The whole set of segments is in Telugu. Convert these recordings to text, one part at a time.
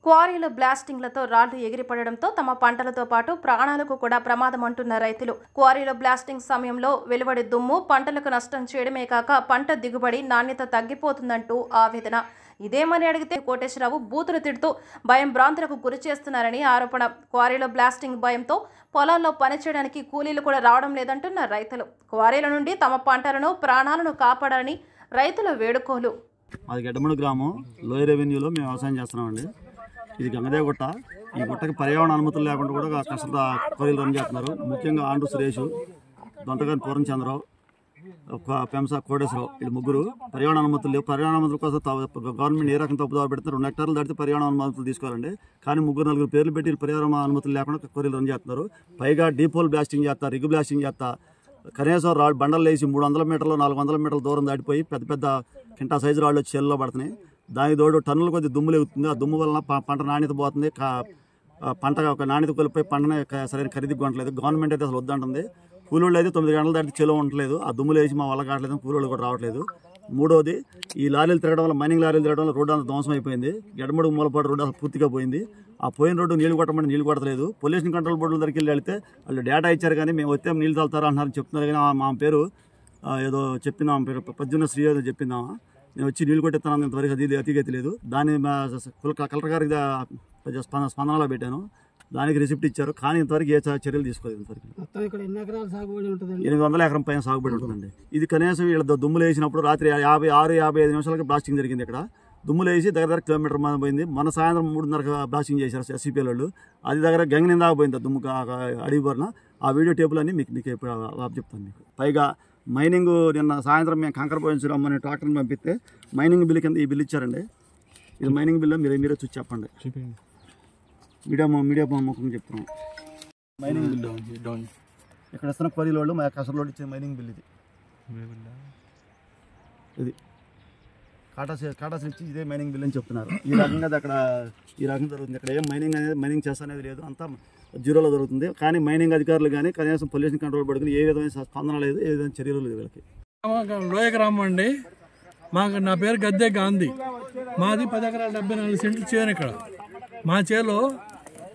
క్వారీలో బ్లాస్టింగ్లతో రాళ్లు ఎగిరిపడడంతో తమ పంటలతో పాటు ప్రాణాలకు కూడా ప్రమాదం అంటున్న రైతులు. క్వారీలో బ్లాస్టింగ్ సమయంలో వెలువడి దుమ్ము పంటలకు నష్టం చేయడమే కాక పంట దిగుబడి నాణ్యత తగ్గిపోతుందంటూ ఆవేదన. ఇదేమని అడిగితే కోటేశ్వరరావు బూతులు తిడుతూ భయం భ్రాంతులకు గురి చేస్తున్నారని ఆరోపణ. క్వారీలో బ్లాస్టింగ్ భయంతో పొలాల్లో పనిచేయడానికి కూలీలు కూడా రావడం లేదంటున్న రైతులు. క్వారీల నుండి తమ పంటలను ప్రాణాలను కాపాడాలని రైతుల వేడుకోలు. అది గడ్డమూడి గ్రామం, లోయర్ రెవెన్యూలో మేము వ్యవసాయం చేస్తున్నామండి. ఇది గంగదేవ గుట్ట. ఈ గుట్టకి పర్యావరణ అనుమతులు లేకుండా కూడా కష్టత క్వారీలు రన్ చేస్తున్నారు. ముఖ్యంగా ఆండ్రు సురేష్, దొంతగాని పూర్ణచంద్రరావు, పెంస కోటేశ్వరరావు, వీళ్ళు ముగ్గురు పర్యావరణ అనుమతులు లేవు. పర్యావరణ అనుమతుల కోసం గవర్నమెంట్ ఏ రకం తప్పుదావ పెడుతున్నారు. 2 హెక్టార్లు దాటితే పర్యావరణ అనుమతులు తీసుకోవాలండి. కానీ 3-4 పేర్లు పెట్టి పర్యావరణ అనుమతులు లేకుండా క్వారీలు రన్ చేస్తున్నారు. పైగా డీపోల్ బ్లాస్టింగ్ చేస్తా, రిగ్ బ్లాస్టింగ్ చేస్తా, కనీసం రాళ్ళు బండలు వేసి 300 మీటర్లు 400 మీటర్ల దూరం దాటిపోయి పెద్ద పెద్ద కింటా సైజు రాళ్ళు వచ్చి చేల్లో పడుతున్నాయి. దానికి తోడు టన్నుల కొద్ది దుమ్ము లేగుతుంది. ఆ దుమ్ము వలన పంట నాణ్యత పోతుంది. పంట ఒక నాణ్యత కోల్పోయి పంటనే సరైన ఖరీదు కొనట్లేదు. గవర్నమెంట్ అయితే అసలు వద్దంటుంది. కూలోళ్ళు అయితే 9 గంటలు దాటి చెలో ఉండట్లేదు. ఆ దుమ్ములు వేసి మా వల్ల కావట్లేదు, కూలోళ్ళు కూడా రావట్లేదు. మూడోది, ఈ లారీలు తిరగడం వల్ల, మైనింగ్ లారీలు తిరగడం వల్ల రోడ్డు అంతా ధ్వంసం అయిపోయింది. గడ్డమూడి మూలపాటు రోడ్డు అసలు పూర్తిగా పోయింది. ఆ పోయిన రోడ్డు నీళ్లు కొట్టమంటే నీళ్లు కొట్టలేదు. పొల్యూషన్ కంట్రోల్ బోర్డుల దగ్గరికి వెళ్తే వాళ్ళు డేటా ఇచ్చారు, కానీ మేము వస్తే నీళ్ళు తాగుతారా అంటున్నారు చెప్తున్నారు. కానీ మా పేరు ఏదో చెప్పిందాం, పేరు పద్దున్న శ్రీ ఏదో చెప్పిందామా, నేను వచ్చి నీళ్ళు కొట్టిస్తాను, ఇంతవరకు అది అతిగతి లేదు. దాన్ని కలెక్టర్ గారికి స్పందనలో పెట్టాను. దానికి రిసిప్ట్ ఇచ్చారు, కానీ ఇంతవరకు ఏ చర్యలు తీసుకోలేదు. ఇంతవరకు 800 ఎకరం పైన సాగుబడి ఉంటుందండి. ఇది కనీసం వీళ్ళ దుమ్ములు వేసినప్పుడు రాత్రి 56-55 నిమిషాలకి బ్లాస్టింగ్ జరిగింది. ఇక్కడ దుమ్ములు వేసి దగ్గర కిలోమీటర్ మంది పోయింది. మన సాయంత్రం 3:30 బ్లాస్టింగ్ చేశారు ఎస్సీపీ వాళ్ళు. అది దగ్గర గంగనిందా పోయింది దుమ్ము అడిగి పోరిన. ఆ వీడియో టేపులు అన్నీ మీకు చెప్తాను మీకు. పైగా మైనింగ్ నిన్న సాయంత్రం మేము కంకర పోయించి రమ్మని ట్రాక్టర్ని పంపిస్తే మైనింగ్ బిల్లు కింద ఈ బిల్లు ఇచ్చారండి. ఇది మైనింగ్ బిల్లు, మీరే చూసి చెప్పండి. మీడియా ముఖం చెప్తున్నాం. మైనింగ్ బిల్లు ఇక్కడ ఇస్తున్న క్వారీల వాళ్ళు మా కసరలో ఇచ్చే మైనింగ్ బిల్ ఇది కాటాస్ ఇచ్చి ఇదే మైనింగ్ బిల్ అని చెప్తున్నారు. ఈ రకంగా అక్కడ ఈ రకంగా జరుగుతుంది. ఇక్కడ ఏం మైనింగ్ చేస్తా అనేది లేదు, అంతా జీరోలో జరుగుతుంది. కానీ మైనింగ్ అధికారులు కానీ కనీసం పొల్యూషన్ కంట్రోల్ పడుకుని ఏ విధమైన స్పందన లేదు, ఏ విధమైన చర్యలు లేదు వీళ్ళకి. లోయ గ్రామం అండి. నా పేరు గద్దె గాంధీ. మాది 10 ఎకరాల 74 సెంట్లు చేను. ఇక్కడ మా చేలో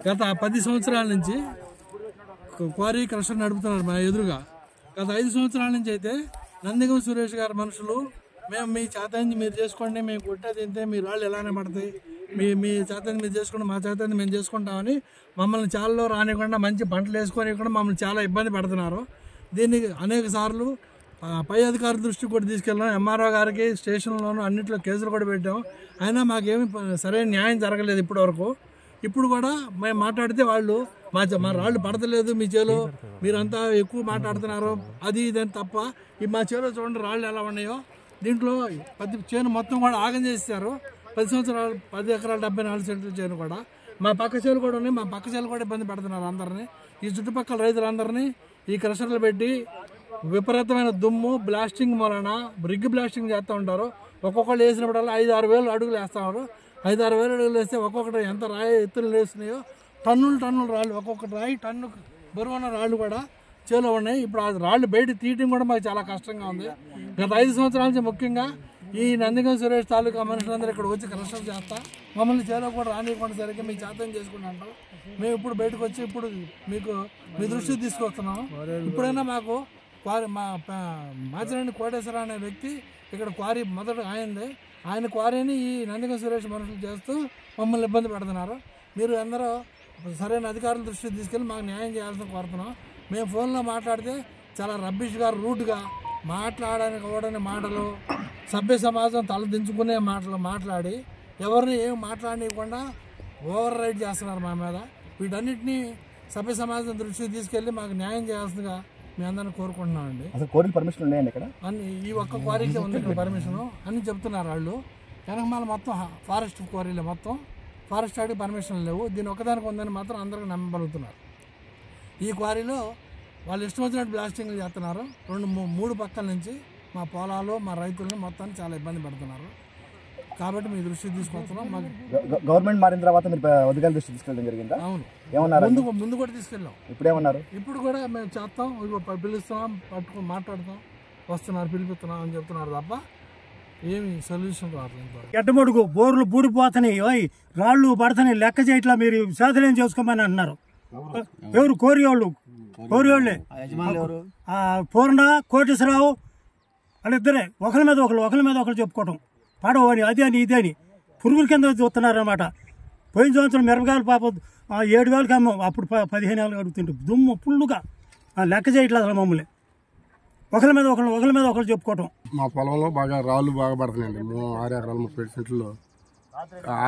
గత 10 సంవత్సరాల నుంచి క్వారీ క్రషర్ నడుపుతున్నారు మా ఎదురుగా. గత 5 సంవత్సరాల నుంచి అయితే నందిగం సురేష్ గారి మనుషులు, మేము మీ చేతాన్ని మీరు చేసుకోండి, మేము కొట్టేది తింటే మీ రాళ్ళు ఎలానే పడతాయి, మీ చేతాన్ని మీరు చేసుకోండి, మా చేతాన్ని మేము చేసుకుంటామని మమ్మల్ని చాలలో రానివ్వకుండా మంచి పంటలు వేసుకొని కూడా మమ్మల్ని చాలా ఇబ్బంది పెడుతున్నారు. దీన్ని అనేక సార్లు పై అధికారుల దృష్టికి కూడా తీసుకెళ్ళాం. ఎంఆర్ఓ గారికి స్టేషన్లోనూ అన్నింటిలో కేసులు కూడా పెట్టాం. అయినా మాకేమీ సరైన న్యాయం జరగలేదు ఇప్పటి వరకు. ఇప్పుడు కూడా మేము మాట్లాడితే వాళ్ళు మా రాళ్ళు పడతలేదు, మీ చేలో మీరంతా ఎక్కువ మాట్లాడుతున్నారు, అది ఇదని తప్ప. మా చేలో చూడండి రాళ్ళు ఎలా ఉన్నాయో. దీంట్లో చేను మొత్తం కూడా ఆగం చేస్తారు. 10 సంవత్సరాలు 10 ఎకరాల 74 సెంట్ల చేను కూడా. మా పక్క చేలు కూడా ఉన్నాయి. మా పక్క చేలు కూడా ఇబ్బంది పెడుతున్నారు అందరినీ. ఈ చుట్టుపక్కల రైతులందరినీ ఈ క్రషర్లు పెట్టి విపరీతమైన దుమ్ము బ్లాస్టింగ్ వలన రిగ్ బ్లాస్టింగ్ చేస్తూ ఉంటారు. ఒక్కొక్కళ్ళు వేసినప్పుడల్లా 5-6 వేలు అడుగులు వేస్తున్నారు. 5-6 వేలు అడుగులు వేస్తే ఒక్కొక్కటి ఎంత రాయి ఎత్తులు వేస్తున్నాయో, టన్నులు రాళ్ళు, ఒక్కొక్కటి రాయి టన్ను బరువున్న రాళ్ళు కూడా చేలో ఉన్నాయి. ఇప్పుడు ఆ రాళ్ళు బయట తీయటం కూడా మాకు చాలా కష్టంగా ఉంది. గత 5 సంవత్సరాల నుంచి ముఖ్యంగా ఈ నందిగం సురేష్ తాలూకా మనుషులందరూ ఇక్కడ వచ్చి క్రషర్ చేస్తా మమ్మల్ని చేలో కూడా రానివ్వకుండా సరిగ్గా మీ చేతం చేసుకుంటాం. మేము ఇప్పుడు బయటకు వచ్చి ఇప్పుడు మీ దృష్టికి తీసుకొస్తున్నాము. ఇప్పుడైనా మాకు మాచిరెడ్డి కోటేశ్వరరావు అనే వ్యక్తి ఇక్కడ క్వారీ మొదట ఆయన క్వారీని ఈ నందిగం సురేష్ మనుషులు చేస్తూ మమ్మల్ని ఇబ్బంది పెడుతున్నారు. మీరు అందరూ సరైన అధికారుల దృష్టికి తీసుకెళ్ళి మాకు న్యాయం చేయాల్సిన కోరుతున్నాం. మేము ఫోన్లో మాట్లాడితే చాలా రబ్బిష్గా రూట్గా మాట్లాడడానికి కూడని మాటలు, సభ్య సమాజం తలదించుకునే మాటలు మాట్లాడి ఎవరిని ఏం మాట్లాడనీయకుండా ఓవర్ రైడ్ చేస్తున్నారు మా మీద. వీటన్నిటినీ సభ్య సమాజం దృష్టికి తీసుకెళ్ళి మాకు న్యాయం చేయాల్సిందిగా మీ అందరిని కోరుకుంటున్నామండి. అసలు క్వారీ పర్మిషన్ ఉన్నాయండి ఇక్కడ? ఈ ఒక్క క్వారీకే ఉంది ఇక్కడ పర్మిషన్ అని చెప్తున్నారు వాళ్ళు. వెనకమాల మొత్తం ఫారెస్ట్ క్వారీలే, మొత్తం ఫారెస్ట్ వాటికి పర్మిషన్ లేవు. దీని ఒక్కదానికి ఉందని మాత్రం అందరికీ నమ్మగలుగుతున్నారు. ఈ క్వారీలో వాళ్ళు ఇష్టం వచ్చినట్టు బ్లాస్టింగ్లు చేస్తున్నారు. 2-3 పక్కల నుంచి మా పొలాలు, మా రైతులను మొత్తాన్ని చాలా ఇబ్బంది పెడుతున్నారు. కాబట్టి మీ దృష్టికి తీసుకొస్తున్నాం. మాకు గవర్నమెంట్ మారిన తర్వాత మీరు అధికారుల దృష్టికి తీసుకెళ్ళడం జరిగిందా? అవును, ఏమన్నారు? ముందు కూడా తీసుకెళ్ళాం. ఇప్పుడు ఏమన్నారు? ఇప్పుడు కూడా మేము చేస్తాం, పిలుస్తున్నాం, పట్టుకుని మాట్లాడతాం, వస్తున్నారు, పిలిపిస్తున్నాం అని చెప్తున్నారు తప్ప ఏమి సొల్యూషన్ రావట్లేదు. ఎడ్డమడుగు బోర్లు బూడిపోతున్నాయి, రాళ్ళు పడతాయి, లెక్క చేయట్లా. మీరు శాసనం చేసుకోమని అన్నారు. ఎవరు? కోరియోళ్ళే. పూర్ణ, కోటేశ్వరరావు వాళ్ళిద్దరే ఒకరి మీద ఒకరు చెప్పుకోవటం. పడవని అది అని ఇది అని పురుగుల కింద చూస్తున్నారు అనమాట. పోయిన సంవత్సరం మిరపకాయలు పాప 7,000కి అమ్మాం, అప్పుడు 15,000 అడుగుతుంటే దుమ్ము ఫుల్లుగా లెక్క చేయట్లేదు అసలు. మమ్మల్ని ఒకరి మీద ఒకరు చెప్పుకోవటం. మా పొలంలో రాళ్ళు బాగా పడుతున్నాయండి. 6 ఎకరాలు 30 సెంట్లలో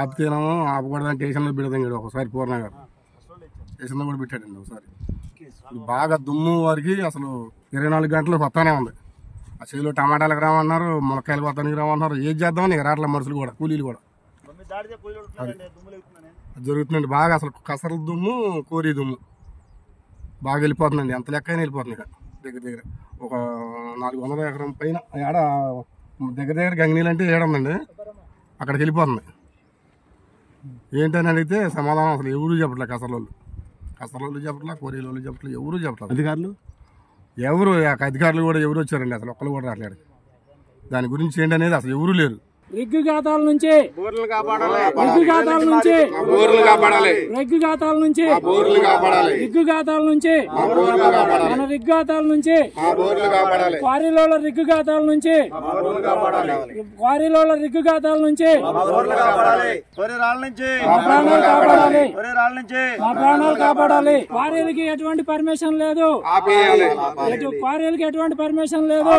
ఆపితేనేమో ఆపకూడదని స్టేషన్లో పెడతాం. ఒకసారి పూర్ణ గారు స్టేషన్లో కూడా పెట్టాడండి. ఒకసారి బాగా దుమ్ము వారికి అసలు 24 గంటలు వస్తానే ఉంది. ఆ చేలో టమాటాలకు రామన్నారు, మునక్కాయలు కొత్తానికి రామన్నారు. ఏం చేద్దామని రావట్ల మనుషులు కూడా, కూలీలు కూడా జరుగుతుందండి. బాగా అసలు కసర దుమ్ము, కోరి దుమ్ము బాగా వెళ్ళిపోతుందండి. ఎంత లెక్క అయినా వెళ్ళిపోతుంది. ఇక దగ్గర ఒక 400 ఎకరం పైన ఆడ దగ్గర గంగినీళ్ళు అంటే ఏడుందండి, అక్కడికి వెళ్ళిపోతుంది. ఏంటని అడిగితే సమాధానం అసలు ఎవరు చెప్పట్లేదు. కసరలోళ్ళు చెప్పట్లా, కోరీలోళ్ళు చెప్పట్లేదు, ఎవరు చెప్పట్లేదు. ఎవరు అధికారులు కూడా ఎవరు వచ్చారండి, అసలు ఒక్కరు కూడా రావట్లేదు. దాని గురించి ఏంటనేది అసలు ఎవరు లేరు. రెగ్గు ఖాతాల నుంచి బోర్లు కాపాడాలి, రెగ్గు ఖాతాల నుంచి బోర్లు కాపాడాలి, రెగ్గు ఖాతాల నుంచి బోర్లు కాపాడాలి, రెగ్గు ఖాతాల నుంచి బోర్లు కాపాడాలి, మన రెగ్గు ఖాతాల నుంచి బోర్లు కాపాడాలి, క్వారీలోళ్ళ రెగ్గు ఖాతాల నుంచి బోర్లు కాపాడాలి, క్వారీలోళ్ళ రెగ్గు ఖాతాల నుంచి బోర్లు కాపాడాలి, రాళ్ళ నుంచి మా ప్రాణాలు కాపాడాలి, రాళ్ళ నుంచి మా ప్రాణాలు కాపాడాలి. క్వారీలకి ఎటువంటి పర్మిషన్ లేదు, ఆపేయాలి, క్వారీలకి ఎటువంటి పర్మిషన్ లేదు.